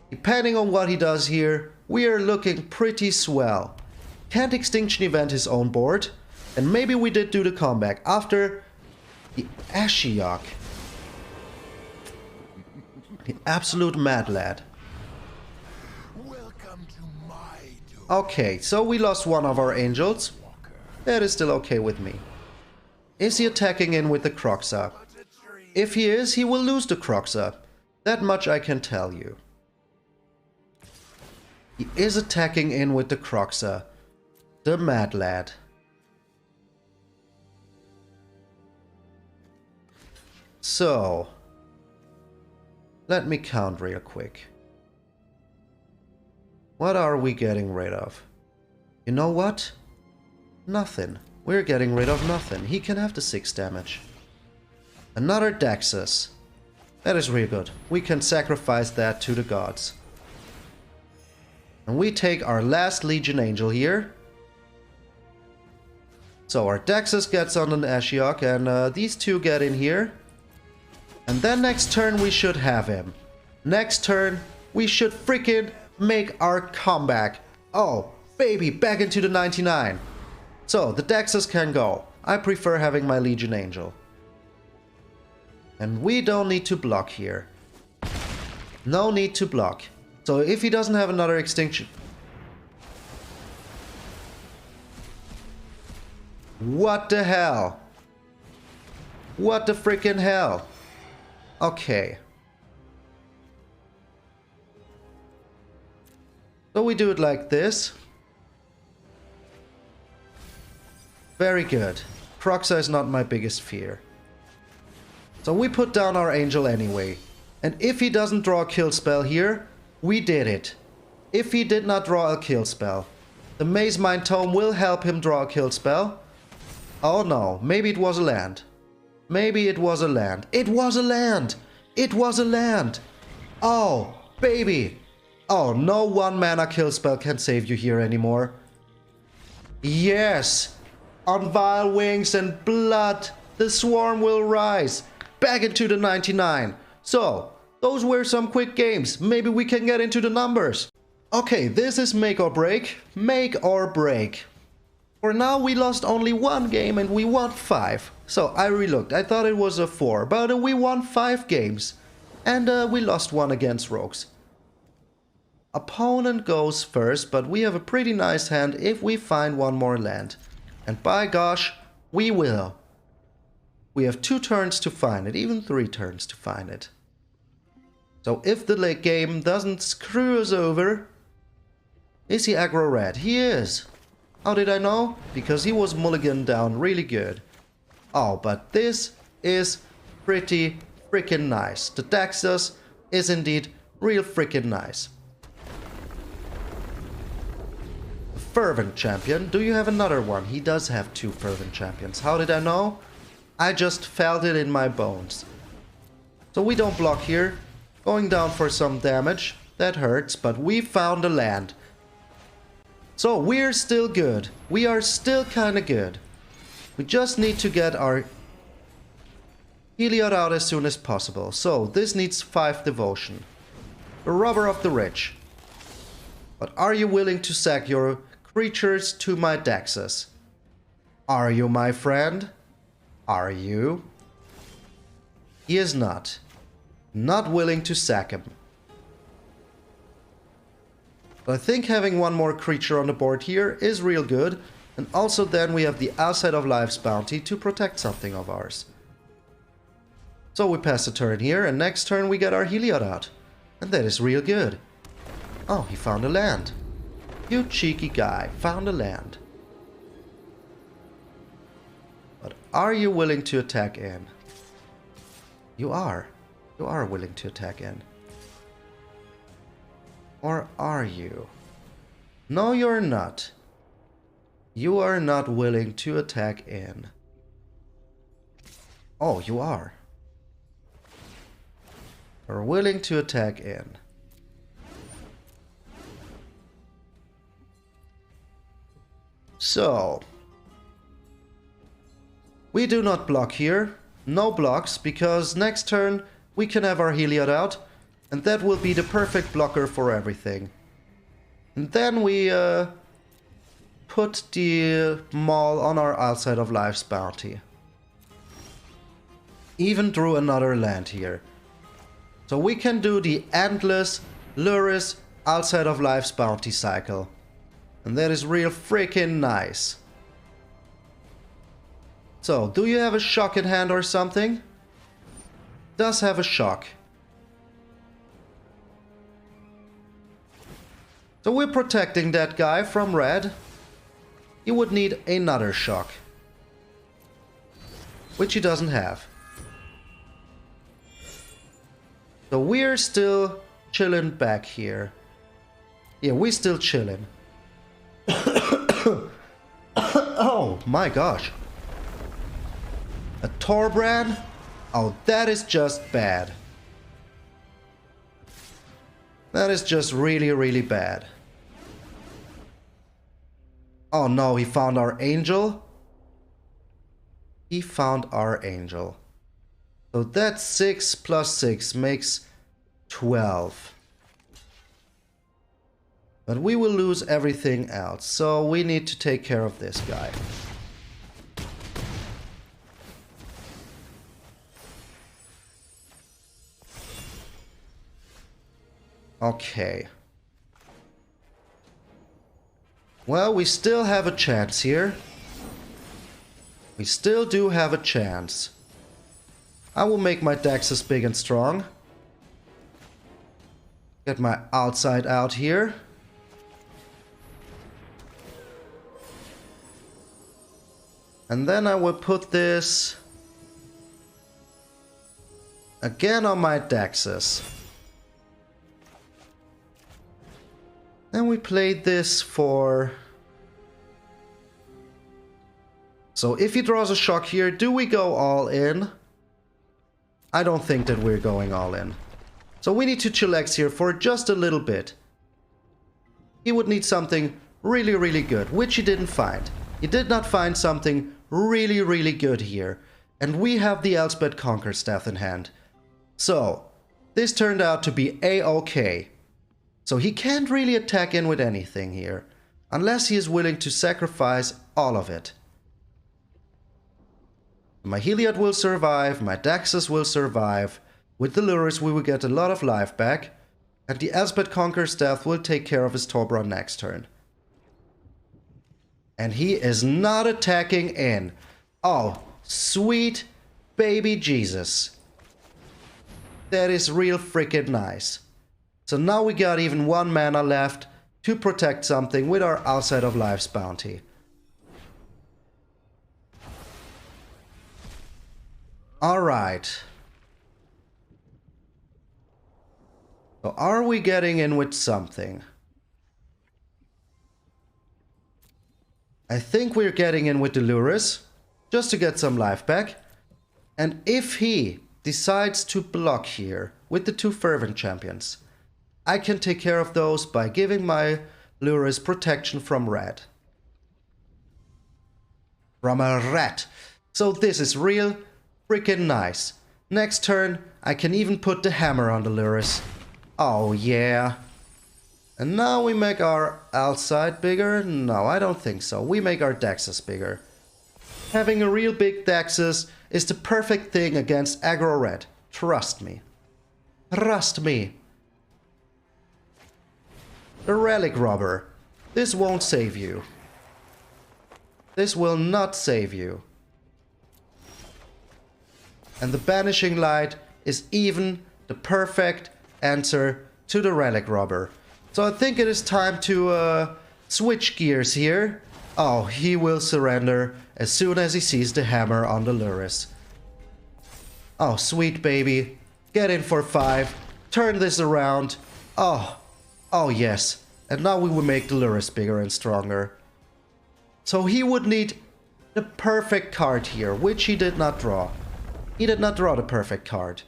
Depending on what he does here, we are looking pretty swell. Can't Extinction Event his own board. And maybe we did do the comeback after the Ashiok. The absolute Mad Lad. Okay, so we lost one of our angels. That is still okay with me. Is he attacking in with the Croxa? If he is, he will lose the Croxa. That much I can tell you. He is attacking in with the Croxa. The Mad Lad. So... Let me count real quick. What are we getting rid of? You know what? Nothing. We're getting rid of nothing. He can have the 6 damage. Another Daxus. That is really good. We can sacrifice that to the gods. And we take our last Legion Angel here. So our Daxus gets on an Ashiok and these two get in here. And then next turn we should have him. Next turn we should freaking make our comeback. Oh, baby, back into the 99. So the Daxus can go. I prefer having my Legion Angel. And we don't need to block here. No need to block. So if he doesn't have another extinction... What the hell? What the freaking hell? Okay. So we do it like this. Very good. Proxa is not my biggest fear. So we put down our Angel anyway. And if he doesn't draw a kill spell here, we did it. If he did not draw a kill spell, the Maze Mind Tome will help him draw a kill spell. Oh no, maybe it was a land. Maybe it was a land. It was a land! It was a land! Oh, baby! Oh, no 1 mana kill spell can save you here anymore. Yes! On vile wings and blood, the swarm will rise. Back into the 99. So, those were some quick games. Maybe we can get into the numbers. Okay, this is make or break. Make or break. For now, we lost only 1 game and we won 5. So, I relooked. I thought it was a 4, but we won 5 games. And we lost 1 against Rogues. Opponent goes first, but we have a pretty nice hand if we find 1 more land. And by gosh, we will. We have 2 turns to find it, even 3 turns to find it. So if the late game doesn't screw us over... Is he aggro red? He is. How did I know? Because he was mulligan down really good. Oh, but this is pretty freaking nice. The Daxos is indeed real freaking nice. Fervent Champion. Do you have another one? He does have 2 Fervent Champions. How did I know? I just felt it in my bones. So we don't block here. Going down for some damage. That hurts, but we found a land. So we're still good. We are still kinda good. We just need to get our Heliod out as soon as possible. So this needs 5 devotion. The Robber of the Rich. But are you willing to sack your creatures to my Daxos? Are you, my friend? Are you? He is not. Not willing to sack him. But I think having 1 more creature on the board here is real good. And also then we have the Outside of Life's Bounty to protect something of ours. So we pass a turn here, and next turn we get our Heliod out. And that is real good. Oh, he found a land. You cheeky guy, found a land. But are you willing to attack in? You are. You are willing to attack in. Or are you? No, you're not. You are not willing to attack in. Oh, you are. You're willing to attack in. So, we do not block here. No blocks, because next turn we can have our Heliod out, and that will be the perfect blocker for everything. And then we put the Maul on our Outside of Life's Bounty. Even drew another land here. So we can do the endless Luris Outside of Life's Bounty cycle. And that is real freaking nice. So, do you have a shock in hand or something? Does have a shock. So we're protecting that guy from red. He would need another shock. Which he doesn't have. So we're still chilling back here. Yeah, we're still chilling. Oh my gosh. A Torbrand? Oh, that is just bad. That is just really, really bad. Oh no, he found our angel. He found our angel. So that 6 plus 6 makes 12. But we will lose everything else, so we need to take care of this guy. Okay. Well, we still have a chance here. We still do have a chance. I will make my Dexes big and strong. Get my outside out here. And then I will put this again on my Dexes. And we played this for... So if he draws a shock here, do we go all in? I don't think that we're going all in. So we need to chillax here for just a little bit. He would need something really, really good, which he didn't find. He did not find something really, really good here. And we have the Elspeth Conquerstaff in hand. So, this turned out to be A-OK. So he can't really attack in with anything here, unless he is willing to sacrifice all of it. My Heliod will survive, my Daxus will survive. With the Lurrus we will get a lot of life back. And the Elspeth Conquerstaff will take care of his Torbran next turn. And he is not attacking in. Oh, sweet baby Jesus. That is real freaking nice. So now we got even 1 mana left to protect something with our Outside of Life's bounty. Alright. So are we getting in with something? I think we're getting in with the Lurrus, just to get some life back. And if he decides to block here with the 2 Fervent Champions, I can take care of those by giving my Lurrus protection from red. From a rat. So this is real freaking nice. Next turn, I can even put the hammer on the Lurrus. Oh yeah. And now we make our outside bigger? No, I don't think so. We make our Dexes bigger. Having a real big Dexes is the perfect thing against aggro red. Trust me. Trust me. The Relic Robber. This won't save you. This will not save you. And the Banishing Light is even the perfect answer to the Relic Robber. So I think it is time to switch gears here. Oh, he will surrender as soon as he sees the hammer on the Lurrus. Oh, sweet baby. Get in for 5. Turn this around. Oh, oh yes. And now we will make the Lurrus bigger and stronger. So he would need the perfect card here, which he did not draw. He did not draw the perfect card.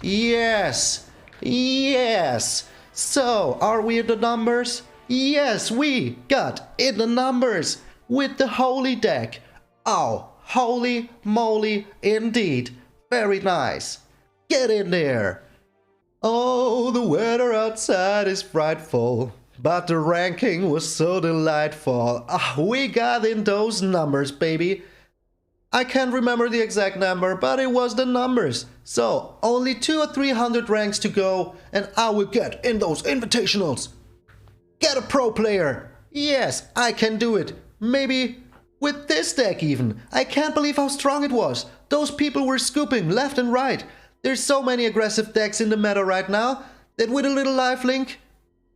Yes! Yes! So, are we in the numbers? Yes, we got in the numbers with the holy deck. Oh, holy moly indeed. Very nice. Get in there. Oh, the weather outside is frightful, but the ranking was so delightful. We got in those numbers, baby. I can't remember the exact number, but it was the numbers. So, only 200 or 300 ranks to go, and I will get in those invitationals. Get a pro player. Yes, I can do it. Maybe with this deck even. I can't believe how strong it was. Those people were scooping left and right. There's so many aggressive decks in the meta right now that with a little lifelink,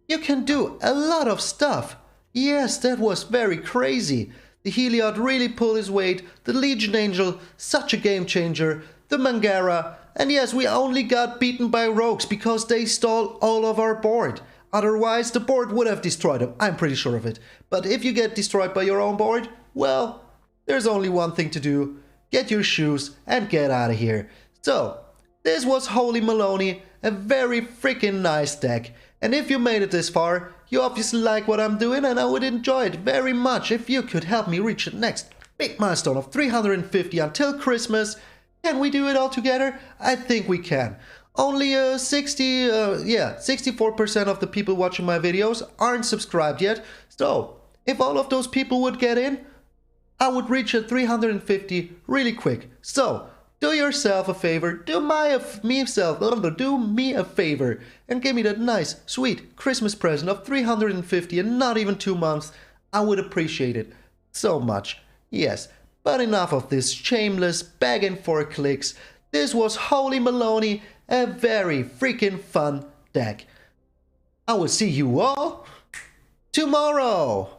you can do a lot of stuff. Yes, that was very crazy. The Heliod really pulled his weight, the Legion Angel, such a game changer, the Mangara, and yes, we only got beaten by Rogues because they stole all of our board. Otherwise, the board would have destroyed them, I'm pretty sure of it. But if you get destroyed by your own board, well, there's only one thing to do. Get your shoes and get out of here. So, this was Holy Malony, a very freaking nice deck. And if you made it this far, you obviously like what I'm doing, and I would enjoy it very much if you could help me reach the next big milestone of 350 until Christmas. Can we do it all together? I think we can. Only 64% of the people watching my videos aren't subscribed yet. So, if all of those people would get in, I would reach a 350 really quick. So, do yourself a favor, do me a favor, and give me that nice, sweet Christmas present of 350 and not even 2 months. I would appreciate it so much. Yes, but enough of this shameless begging for clicks. This was Holy Malony, a very freaking fun deck. I will see you all tomorrow.